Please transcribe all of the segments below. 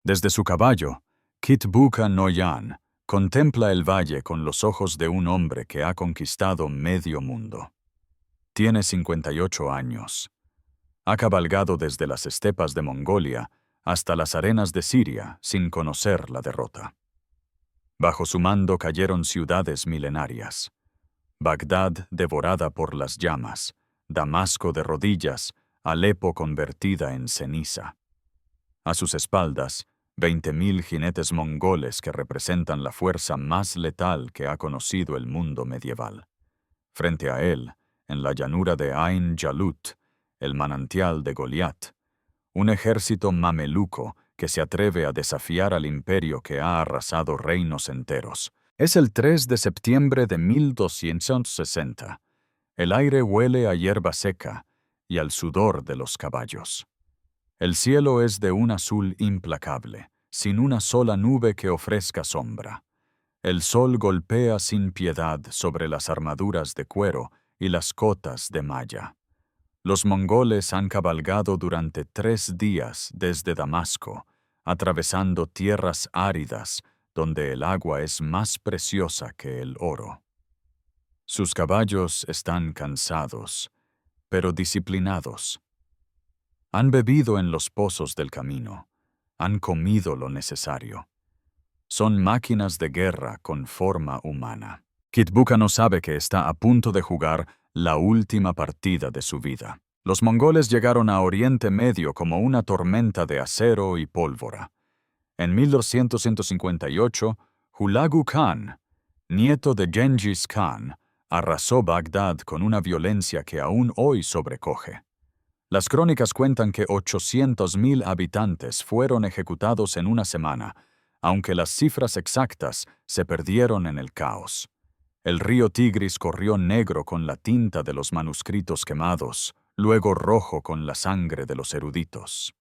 Desde su caballo, Kitbuka Noyan contempla el valle con los ojos de un hombre que ha conquistado medio mundo. Tiene 58 años. Ha cabalgado desde las estepas de Mongolia hasta las arenas de Siria sin conocer la derrota. Bajo su mando cayeron ciudades milenarias. Bagdad devorada por las llamas, Damasco de rodillas, Alepo convertida en ceniza. A sus espaldas, 20.000 jinetes mongoles que representan la fuerza más letal que ha conocido el mundo medieval. Frente a él, en la llanura de Ain Jalut, el manantial de Goliat, un ejército mameluco que se atreve a desafiar al imperio que ha arrasado reinos enteros. Es el 3 de septiembre de 1260. El aire huele a hierba seca y al sudor de los caballos. El cielo es de un azul implacable, sin una sola nube que ofrezca sombra. El sol golpea sin piedad sobre las armaduras de cuero y las cotas de malla. Los mongoles han cabalgado durante 3 días desde Damasco, atravesando tierras áridas donde el agua es más preciosa que el oro. Sus caballos están cansados, pero disciplinados. Han bebido en los pozos del camino, han comido lo necesario. Son máquinas de guerra con forma humana. Kitbuka no sabe que está a punto de jugar la última partida de su vida. Los mongoles llegaron a Oriente Medio como una tormenta de acero y pólvora. En 1258, Hulagu Khan, nieto de Genghis Khan, arrasó Bagdad con una violencia que aún hoy sobrecoge. Las crónicas cuentan que 800.000 habitantes fueron ejecutados en una semana, aunque las cifras exactas se perdieron en el caos. El río Tigris corrió negro con la tinta de los manuscritos quemados, luego rojo con la sangre de los eruditos.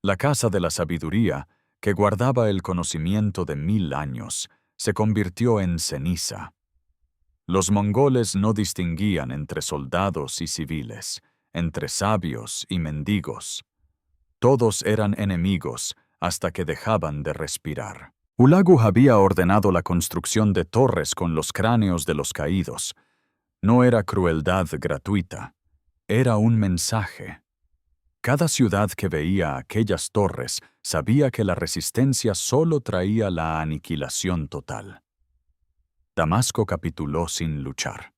La casa de la sabiduría, que guardaba el conocimiento de 1000 años, se convirtió en ceniza. Los mongoles no distinguían entre soldados y civiles, entre sabios y mendigos. Todos eran enemigos hasta que dejaban de respirar. Hulagu había ordenado la construcción de torres con los cráneos de los caídos. No era crueldad gratuita, era un mensaje. Cada ciudad que veía aquellas torres sabía que la resistencia solo traía la aniquilación total. Damasco capituló sin luchar.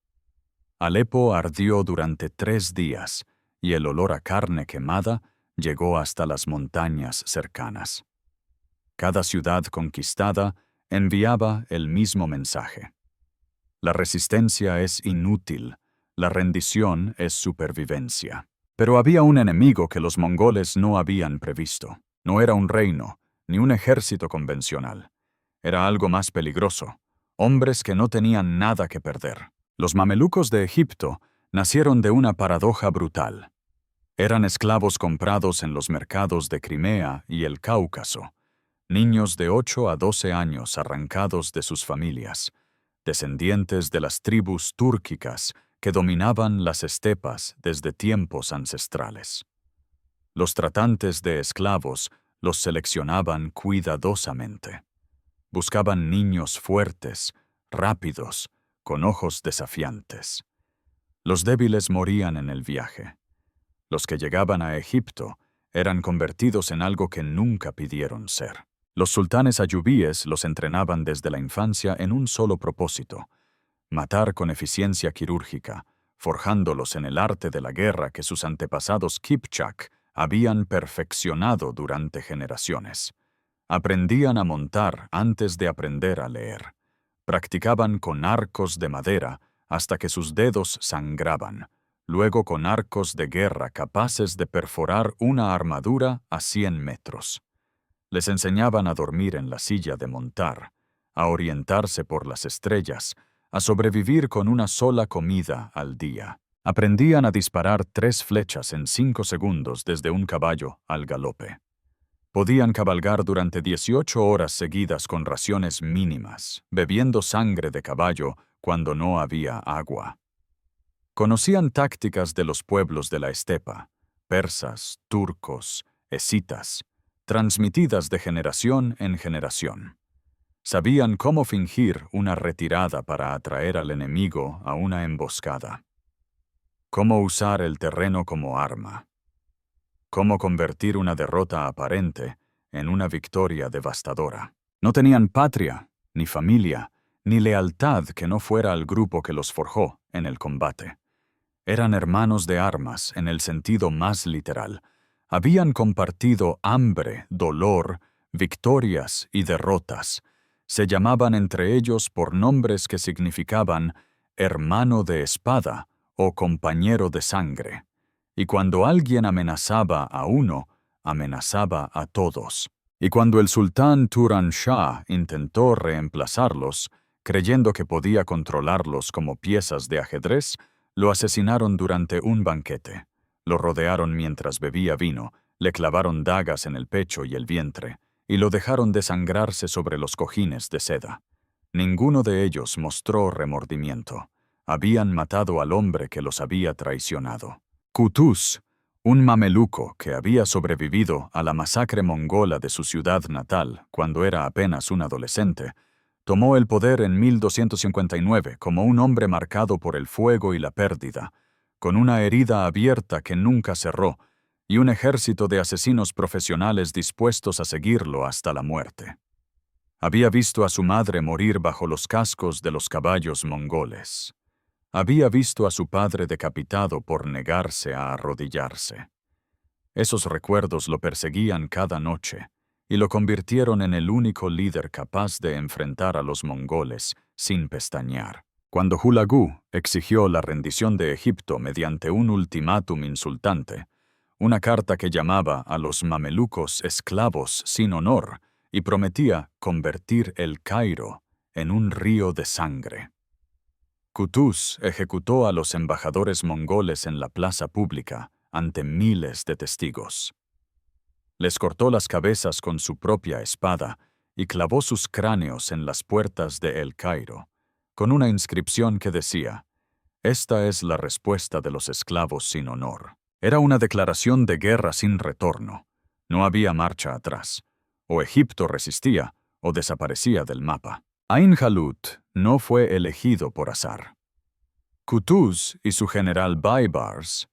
Alepo ardió durante 3 días y el olor a carne quemada llegó hasta las montañas cercanas. Cada ciudad conquistada enviaba el mismo mensaje. La resistencia es inútil, la rendición es supervivencia. Pero había un enemigo que los mongoles no habían previsto. No era un reino, ni un ejército convencional. Era algo más peligroso, hombres que no tenían nada que perder. Los mamelucos de Egipto nacieron de una paradoja brutal. Eran esclavos comprados en los mercados de Crimea y el Cáucaso, niños de 8 a 12 años arrancados de sus familias, descendientes de las tribus túrquicas que dominaban las estepas desde tiempos ancestrales. Los tratantes de esclavos los seleccionaban cuidadosamente. Buscaban niños fuertes, rápidos, con ojos desafiantes. Los débiles morían en el viaje. Los que llegaban a Egipto eran convertidos en algo que nunca pidieron ser. Los sultanes ayubíes los entrenaban desde la infancia en un solo propósito: matar con eficiencia quirúrgica, forjándolos en el arte de la guerra que sus antepasados Kipchak habían perfeccionado durante generaciones. Aprendían a montar antes de aprender a leer. Practicaban con arcos de madera hasta que sus dedos sangraban, luego con arcos de guerra capaces de perforar una armadura a 100 metros. Les enseñaban a dormir en la silla de montar, a orientarse por las estrellas, a sobrevivir con una sola comida al día. Aprendían a disparar 3 flechas en 5 segundos desde un caballo al galope. Podían cabalgar durante 18 horas seguidas con raciones mínimas, bebiendo sangre de caballo cuando no había agua. Conocían tácticas de los pueblos de la estepa, persas, turcos, escitas. transmitidas de generación en generación. Sabían cómo fingir una retirada para atraer al enemigo a una emboscada. Cómo usar el terreno como arma. Cómo convertir una derrota aparente en una victoria devastadora. No tenían patria, ni familia, ni lealtad que no fuera al grupo que los forjó en el combate. Eran hermanos de armas en el sentido más literal. Habían compartido hambre, dolor, victorias y derrotas. Se llamaban entre ellos por nombres que significaban hermano de espada o compañero de sangre. Y cuando alguien amenazaba a uno, amenazaba a todos. Y cuando el sultán Turan Shah intentó reemplazarlos, creyendo que podía controlarlos como piezas de ajedrez, lo asesinaron durante un banquete. Lo rodearon mientras bebía vino, le clavaron dagas en el pecho y el vientre, y lo dejaron desangrarse sobre los cojines de seda. Ninguno de ellos mostró remordimiento. Habían matado al hombre que los había traicionado. Qutuz, un mameluco que había sobrevivido a la masacre mongola de su ciudad natal cuando era apenas un adolescente, tomó el poder en 1259 como un hombre marcado por el fuego y la pérdida, con una herida abierta que nunca cerró y un ejército de asesinos profesionales dispuestos a seguirlo hasta la muerte. Había visto a su madre morir bajo los cascos de los caballos mongoles. Había visto a su padre decapitado por negarse a arrodillarse. Esos recuerdos lo perseguían cada noche y lo convirtieron en el único líder capaz de enfrentar a los mongoles sin pestañear. Cuando Hulagu exigió la rendición de Egipto mediante un ultimátum insultante, una carta que llamaba a los mamelucos esclavos sin honor y prometía convertir el Cairo en un río de sangre. Qutuz ejecutó a los embajadores mongoles en la plaza pública ante miles de testigos. Les cortó las cabezas con su propia espada y clavó sus cráneos en las puertas de El Cairo, con una inscripción que decía: «Esta es la respuesta de los esclavos sin honor». Era una declaración de guerra sin retorno. No había marcha atrás. O Egipto resistía o desaparecía del mapa. Ain Jalut no fue elegido por azar. Qutuz y su general Baibars,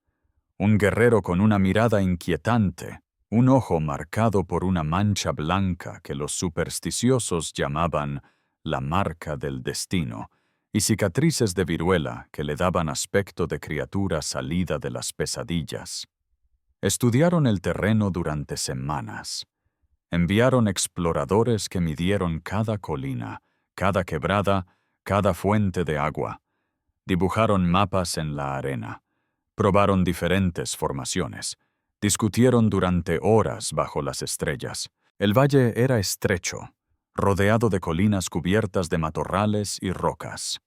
un guerrero con una mirada inquietante, un ojo marcado por una mancha blanca que los supersticiosos llamaban la marca del destino, y cicatrices de viruela que le daban aspecto de criatura salida de las pesadillas. Estudiaron el terreno durante semanas. Enviaron exploradores que midieron cada colina, cada quebrada, cada fuente de agua. Dibujaron mapas en la arena. Probaron diferentes formaciones. Discutieron durante horas bajo las estrellas. El valle era estrecho, rodeado de colinas cubiertas de matorrales y rocas.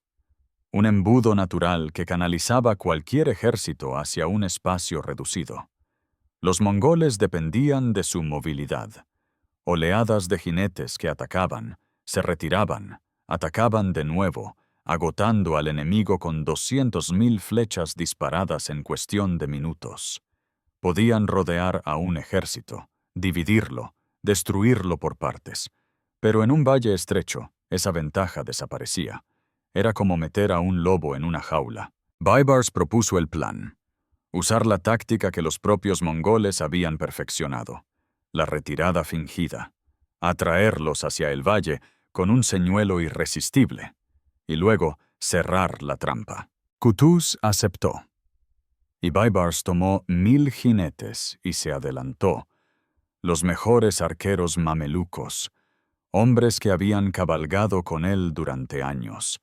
Un embudo natural que canalizaba cualquier ejército hacia un espacio reducido. Los mongoles dependían de su movilidad. Oleadas de jinetes que atacaban, se retiraban, atacaban de nuevo, agotando al enemigo con 200.000 flechas disparadas en cuestión de minutos. Podían rodear a un ejército, dividirlo, destruirlo por partes. Pero en un valle estrecho, esa ventaja desaparecía. Era como meter a un lobo en una jaula. Baibars propuso el plan: usar la táctica que los propios mongoles habían perfeccionado, la retirada fingida, atraerlos hacia el valle con un señuelo irresistible, y luego cerrar la trampa. Qutuz aceptó. Y Baibars tomó 1.000 jinetes y se adelantó, los mejores arqueros mamelucos, hombres que habían cabalgado con él durante años.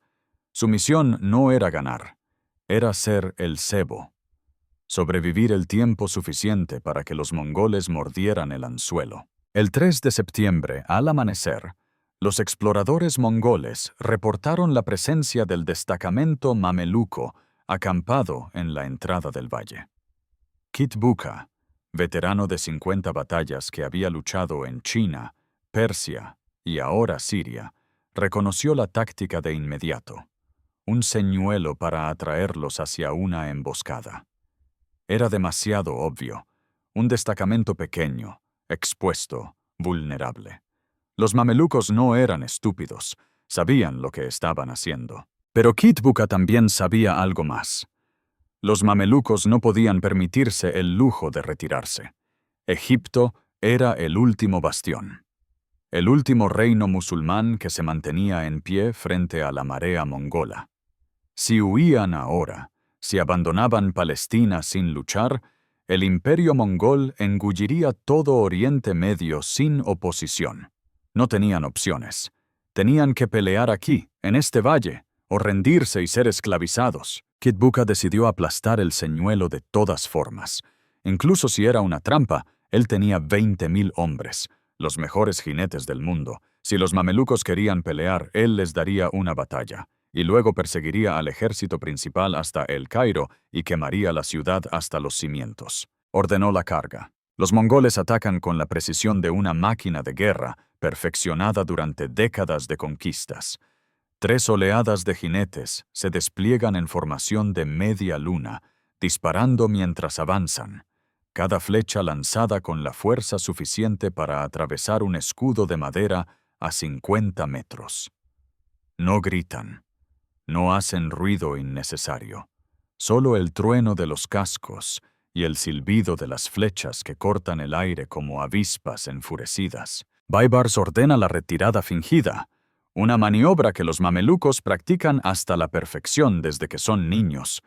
Su misión no era ganar, era ser el cebo, sobrevivir el tiempo suficiente para que los mongoles mordieran el anzuelo. El 3 de septiembre, al amanecer, los exploradores mongoles reportaron la presencia del destacamento mameluco acampado en la entrada del valle. Kitbuka, veterano de 50 batallas que había luchado en China, Persia y ahora Siria, reconoció la táctica de inmediato: un señuelo para atraerlos hacia una emboscada. Era demasiado obvio. Un destacamento pequeño, expuesto, vulnerable. Los mamelucos no eran estúpidos, sabían lo que estaban haciendo. Pero Kit Booka también sabía algo más. Los mamelucos no podían permitirse el lujo de retirarse. Egipto era el último bastión. El último reino musulmán que se mantenía en pie frente a la marea mongola. Si huían ahora, si abandonaban Palestina sin luchar, el imperio mongol engulliría todo Oriente Medio sin oposición. No tenían opciones. Tenían que pelear aquí, en este valle, o rendirse y ser esclavizados. Kit Booka decidió aplastar el señuelo de todas formas. Incluso si era una trampa, él tenía 20.000 hombres, los mejores jinetes del mundo. Si los mamelucos querían pelear, él les daría una batalla, y luego perseguiría al ejército principal hasta El Cairo y quemaría la ciudad hasta los cimientos. Ordenó la carga. Los mongoles atacan con la precisión de una máquina de guerra, perfeccionada durante décadas de conquistas. 3 oleadas de jinetes se despliegan en formación de media luna, disparando mientras avanzan, cada flecha lanzada con la fuerza suficiente para atravesar un escudo de madera a 50 metros. No gritan, no hacen ruido innecesario, solo el trueno de los cascos y el silbido de las flechas que cortan el aire como avispas enfurecidas. Baibars ordena la retirada fingida, una maniobra que los mamelucos practican hasta la perfección desde que son niños.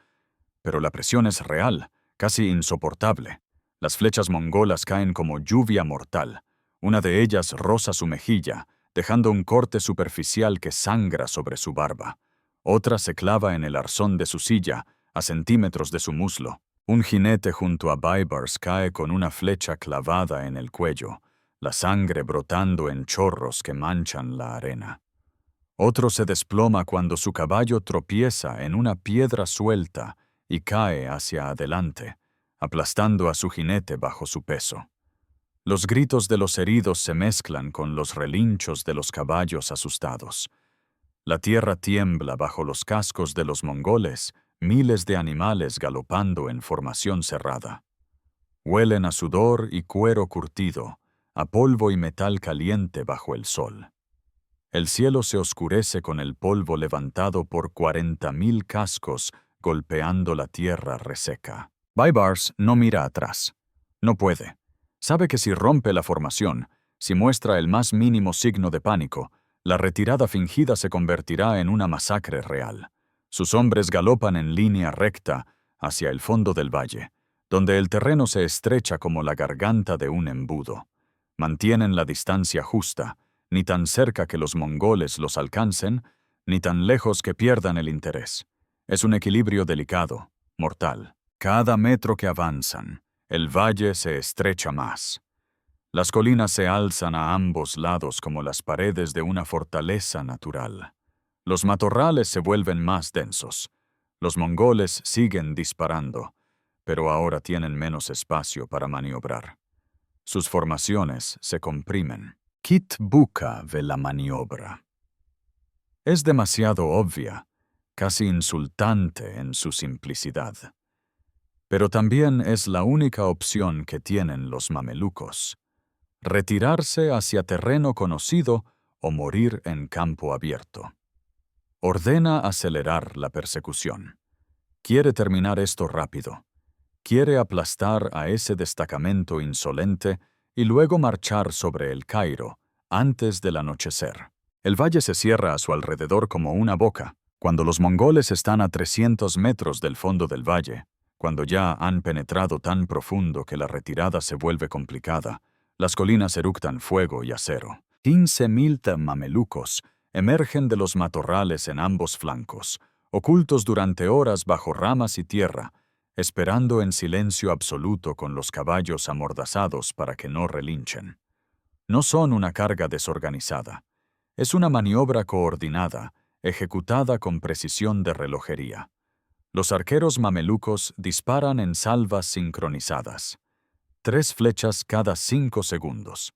Pero la presión es real, casi insoportable. Las flechas mongolas caen como lluvia mortal. Una de ellas roza su mejilla, dejando un corte superficial que sangra sobre su barba. Otra se clava en el arzón de su silla, a centímetros de su muslo. Un jinete junto a Baibars cae con una flecha clavada en el cuello, la sangre brotando en chorros que manchan la arena. Otro se desploma cuando su caballo tropieza en una piedra suelta y cae hacia adelante, aplastando a su jinete bajo su peso. Los gritos de los heridos se mezclan con los relinchos de los caballos asustados. La tierra tiembla bajo los cascos de los mongoles, miles de animales galopando en formación cerrada. Huelen a sudor y cuero curtido, a polvo y metal caliente bajo el sol. El cielo se oscurece con el polvo levantado por 40.000 cascos golpeando la tierra reseca. Baibars no mira atrás. No puede. Sabe que si rompe la formación, si muestra el más mínimo signo de pánico, la retirada fingida se convertirá en una masacre real. Sus hombres galopan en línea recta hacia el fondo del valle, donde el terreno se estrecha como la garganta de un embudo. Mantienen la distancia justa, ni tan cerca que los mongoles los alcancen, ni tan lejos que pierdan el interés. Es un equilibrio delicado, mortal. Cada metro que avanzan, el valle se estrecha más. Las colinas se alzan a ambos lados como las paredes de una fortaleza natural. Los matorrales se vuelven más densos. Los mongoles siguen disparando, pero ahora tienen menos espacio para maniobrar. Sus formaciones se comprimen. Kit Booka ve la maniobra. Es demasiado obvia, casi insultante en su simplicidad. Pero también es la única opción que tienen los mamelucos: retirarse hacia terreno conocido o morir en campo abierto. Ordena acelerar la persecución. Quiere terminar esto rápido. Quiere aplastar a ese destacamento insolente y luego marchar sobre El Cairo antes del anochecer. El valle se cierra a su alrededor como una boca. Cuando los mongoles están a 300 metros del fondo del valle, cuando ya han penetrado tan profundo que la retirada se vuelve complicada, las colinas eructan fuego y acero. 15.000 mamelucos emergen de los matorrales en ambos flancos, ocultos durante horas bajo ramas y tierra, esperando en silencio absoluto con los caballos amordazados para que no relinchen. No son una carga desorganizada. Es una maniobra coordinada, ejecutada con precisión de relojería. Los arqueros mamelucos disparan en salvas sincronizadas. 3 flechas cada 5 segundos.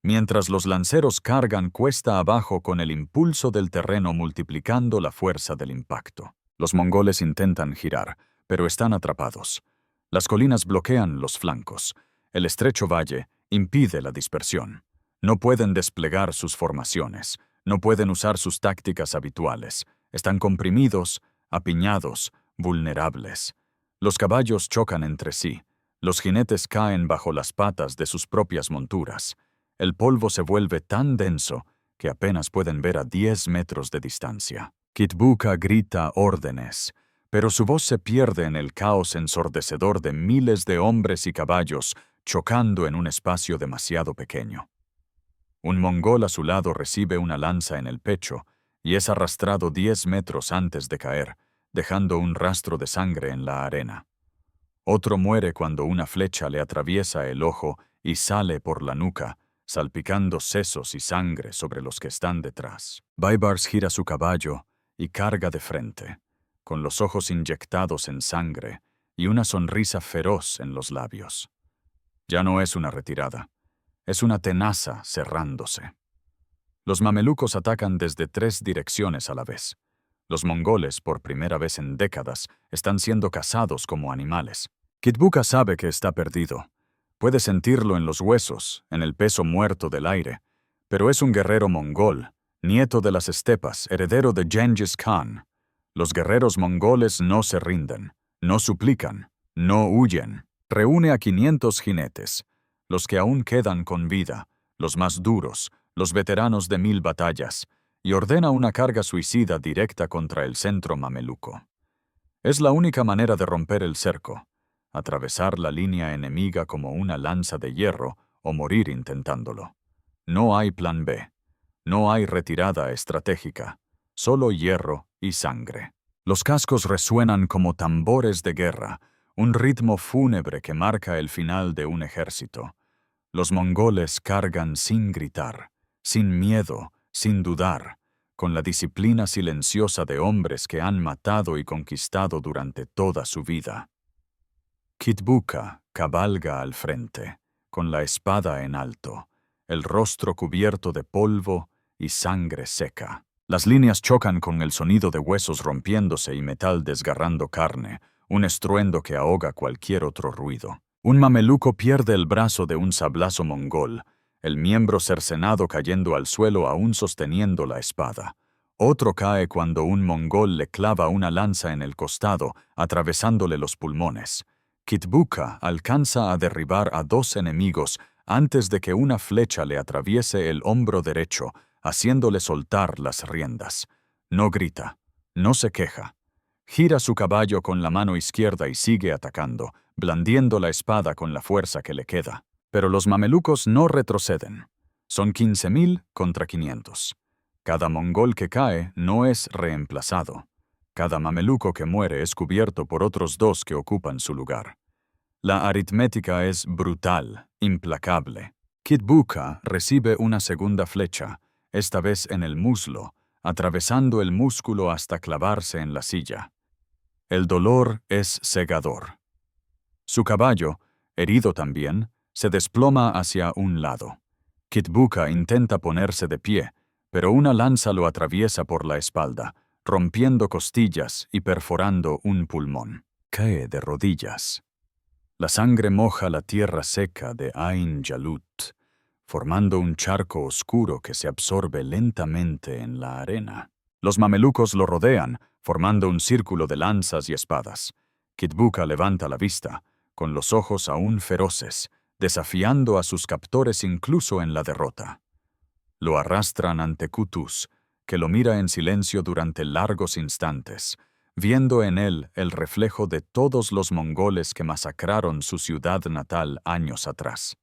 Mientras los lanceros cargan cuesta abajo con el impulso del terreno multiplicando la fuerza del impacto. Los mongoles intentan girar, pero están atrapados. Las colinas bloquean los flancos. El estrecho valle impide la dispersión. No pueden desplegar sus formaciones, no pueden usar sus tácticas habituales. Están comprimidos, apiñados, vulnerables. Los caballos chocan entre sí. Los jinetes caen bajo las patas de sus propias monturas. El polvo se vuelve tan denso que apenas pueden ver a 10 metros de distancia. Kitbuka grita órdenes, pero su voz se pierde en el caos ensordecedor de miles de hombres y caballos chocando en un espacio demasiado pequeño. Un mongol a su lado recibe una lanza en el pecho y es arrastrado 10 metros antes de caer, dejando un rastro de sangre en la arena. Otro muere cuando una flecha le atraviesa el ojo y sale por la nuca, salpicando sesos y sangre sobre los que están detrás. Baibars gira su caballo y carga de frente, con los ojos inyectados en sangre y una sonrisa feroz en los labios. Ya no es una retirada, es una tenaza cerrándose. Los mamelucos atacan desde 3 direcciones a la vez. Los mongoles, por primera vez en décadas, están siendo cazados como animales. Kitbuka sabe que está perdido. Puede sentirlo en los huesos, en el peso muerto del aire, pero es un guerrero mongol, nieto de las estepas, heredero de Genghis Khan. Los guerreros mongoles no se rinden, no suplican, no huyen. Reúne a 500 jinetes, los que aún quedan con vida, los más duros, los veteranos de 1000 batallas, y ordena una carga suicida directa contra el centro mameluco. Es la única manera de romper el cerco, atravesar la línea enemiga como una lanza de hierro o morir intentándolo. No hay plan B, no hay retirada estratégica, solo hierro y sangre. Los cascos resuenan como tambores de guerra, un ritmo fúnebre que marca el final de un ejército. Los mongoles cargan sin gritar, sin miedo, sin dudar, con la disciplina silenciosa de hombres que han matado y conquistado durante toda su vida. Kitbuka cabalga al frente, con la espada en alto, el rostro cubierto de polvo y sangre seca. Las líneas chocan con el sonido de huesos rompiéndose y metal desgarrando carne, un estruendo que ahoga cualquier otro ruido. Un mameluco pierde el brazo de un sablazo mongol, el miembro cercenado cayendo al suelo aún sosteniendo la espada. Otro cae cuando un mongol le clava una lanza en el costado, atravesándole los pulmones. Kitbuka alcanza a derribar a 2 enemigos antes de que una flecha le atraviese el hombro derecho, haciéndole soltar las riendas. No grita, no se queja. Gira su caballo con la mano izquierda y sigue atacando, blandiendo la espada con la fuerza que le queda. Pero los mamelucos no retroceden. Son 15.000 contra 500. Cada mongol que cae no es reemplazado. Cada mameluco que muere es cubierto por otros 2 que ocupan su lugar. La aritmética es brutal, implacable. Kitbuka recibe una segunda flecha, esta vez en el muslo, atravesando el músculo hasta clavarse en la silla. El dolor es cegador. Su caballo, herido también, se desploma hacia un lado. Kitbuka intenta ponerse de pie, pero una lanza lo atraviesa por la espalda, rompiendo costillas y perforando un pulmón. Cae de rodillas. La sangre moja la tierra seca de Ain Jalut, formando un charco oscuro que se absorbe lentamente en la arena. Los mamelucos lo rodean, formando un círculo de lanzas y espadas. Kitbuka levanta la vista, con los ojos aún feroces, desafiando a sus captores incluso en la derrota. Lo arrastran ante Kutus, que lo mira en silencio durante largos instantes, viendo en él el reflejo de todos los mongoles que masacraron su ciudad natal años atrás.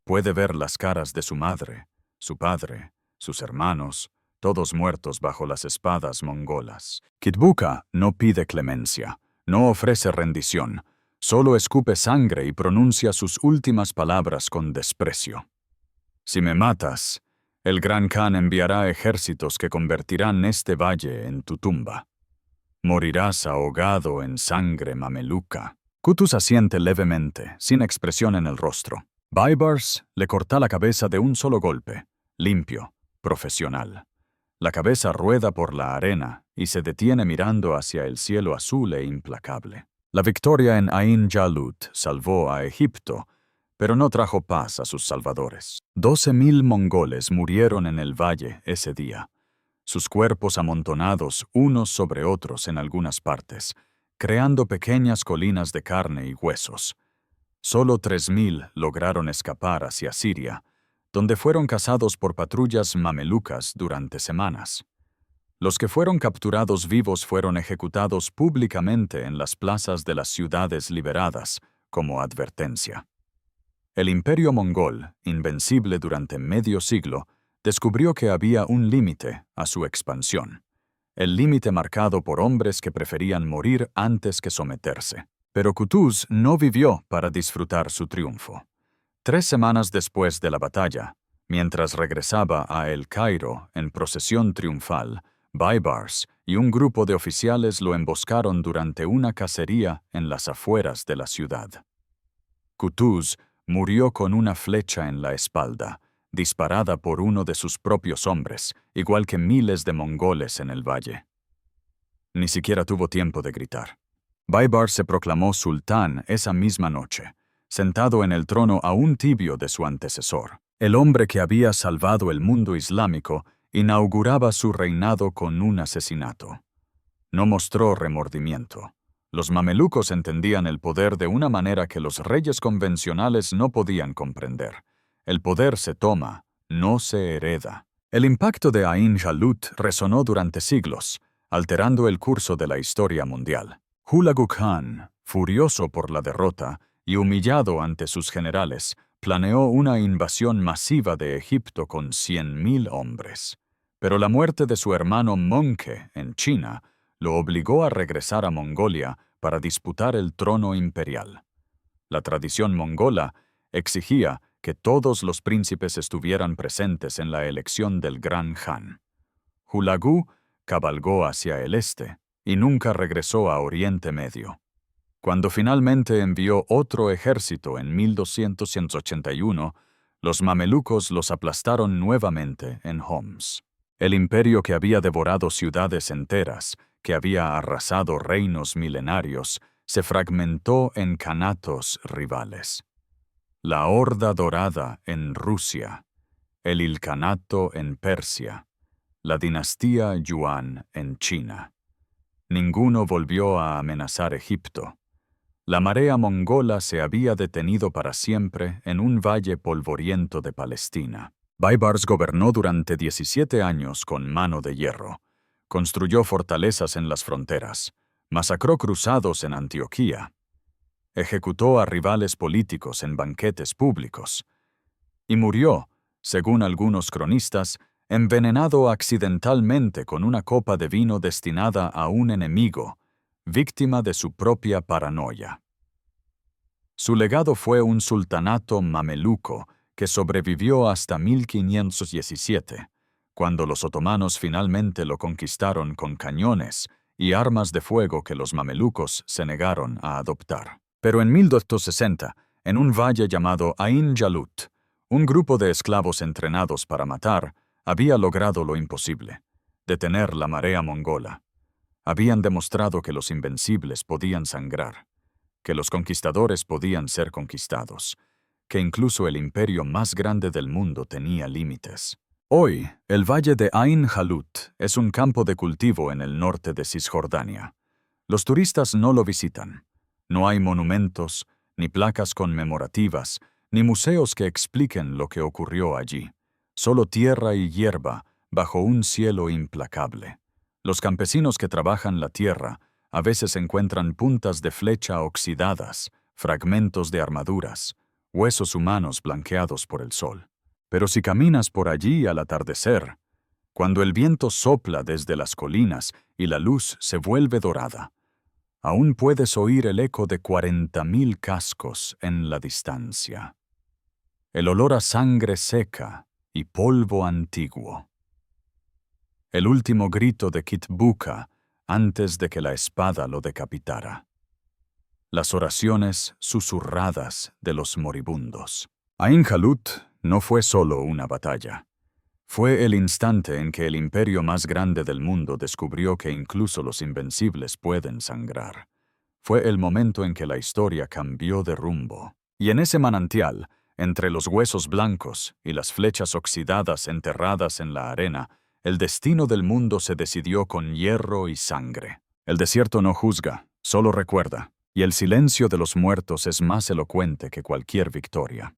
Puede ver las caras de su madre, su padre, sus hermanos, todos muertos bajo las espadas mongolas. Kitbuka no pide clemencia, no ofrece rendición, solo escupe sangre y pronuncia sus últimas palabras con desprecio. Si me matas, el Gran Khan enviará ejércitos que convertirán este valle en tu tumba. Morirás ahogado en sangre mameluca. Kutus asiente levemente, sin expresión en el rostro. Baibars le corta la cabeza de un solo golpe, limpio, profesional. La cabeza rueda por la arena y se detiene mirando hacia el cielo azul e implacable. La victoria en Ain Jalut salvó a Egipto, pero no trajo paz a sus salvadores. 12.000 mongoles murieron en el valle ese día, sus cuerpos amontonados unos sobre otros en algunas partes, creando pequeñas colinas de carne y huesos. Solo 3.000 lograron escapar hacia Siria, donde fueron cazados por patrullas mamelucas durante semanas. Los que fueron capturados vivos fueron ejecutados públicamente en las plazas de las ciudades liberadas, como advertencia. El imperio mongol, invencible durante medio siglo, descubrió que había un límite a su expansión. El límite marcado por hombres que preferían morir antes que someterse. Pero Qutuz no vivió para disfrutar su triunfo. 3 semanas después de la batalla, mientras regresaba a El Cairo en procesión triunfal, Baibars y un grupo de oficiales lo emboscaron durante una cacería en las afueras de la ciudad. Qutuz murió con una flecha en la espalda, disparada por uno de sus propios hombres, igual que miles de mongoles en el valle. Ni siquiera tuvo tiempo de gritar. Baibars se proclamó sultán esa misma noche, sentado en el trono aún tibio de su antecesor. El hombre que había salvado el mundo islámico inauguraba su reinado con un asesinato. No mostró remordimiento. Los mamelucos entendían el poder de una manera que los reyes convencionales no podían comprender. El poder se toma, no se hereda. El impacto de Ain Jalut resonó durante siglos, alterando el curso de la historia mundial. Hulagu Khan, furioso por la derrota y humillado ante sus generales, planeó una invasión masiva de Egipto con 100.000 hombres. Pero la muerte de su hermano Möngke en China lo obligó a regresar a Mongolia para disputar el trono imperial. La tradición mongola exigía que todos los príncipes estuvieran presentes en la elección del gran Khan. Hulagu cabalgó hacia el este y nunca regresó a Oriente Medio. Cuando finalmente envió otro ejército en 1281, los mamelucos los aplastaron nuevamente en Homs. El imperio que había devorado ciudades enteras, que había arrasado reinos milenarios, se fragmentó en khanatos rivales. La Horda Dorada en Rusia, el Ilkhanato en Persia, la dinastía Yuan en China. Ninguno volvió a amenazar Egipto. La marea mongola se había detenido para siempre en un valle polvoriento de Palestina. Baibars gobernó durante 17 años con mano de hierro. Construyó fortalezas en las fronteras, masacró cruzados en Antioquía, ejecutó a rivales políticos en banquetes públicos y murió, según algunos cronistas, envenenado accidentalmente con una copa de vino destinada a un enemigo, víctima de su propia paranoia. Su legado fue un sultanato mameluco que sobrevivió hasta 1517, cuando los otomanos finalmente lo conquistaron con cañones y armas de fuego que los mamelucos se negaron a adoptar. Pero en 1260, en un valle llamado Ain Jalut, un grupo de esclavos entrenados para matar había logrado lo imposible: detener la marea mongola. Habían demostrado que los invencibles podían sangrar, que los conquistadores podían ser conquistados, que incluso el imperio más grande del mundo tenía límites. Hoy, el valle de Ain Jalut es un campo de cultivo en el norte de Cisjordania. Los turistas no lo visitan. No hay monumentos, ni placas conmemorativas, ni museos que expliquen lo que ocurrió allí. Solo tierra y hierba bajo un cielo implacable. Los campesinos que trabajan la tierra a veces encuentran puntas de flecha oxidadas, fragmentos de armaduras, huesos humanos blanqueados por el sol. Pero si caminas por allí al atardecer, cuando el viento sopla desde las colinas y la luz se vuelve dorada, aún puedes oír el eco de 40.000 cascos en la distancia. El olor a sangre seca y polvo antiguo. El último grito de Kitbuka antes de que la espada lo decapitara. Las oraciones susurradas de los moribundos. Ain Jalut no fue solo una batalla. Fue el instante en que el imperio más grande del mundo descubrió que incluso los invencibles pueden sangrar. Fue el momento en que la historia cambió de rumbo. Y en ese manantial, entre los huesos blancos y las flechas oxidadas enterradas en la arena, el destino del mundo se decidió con hierro y sangre. El desierto no juzga, solo recuerda, y el silencio de los muertos es más elocuente que cualquier victoria.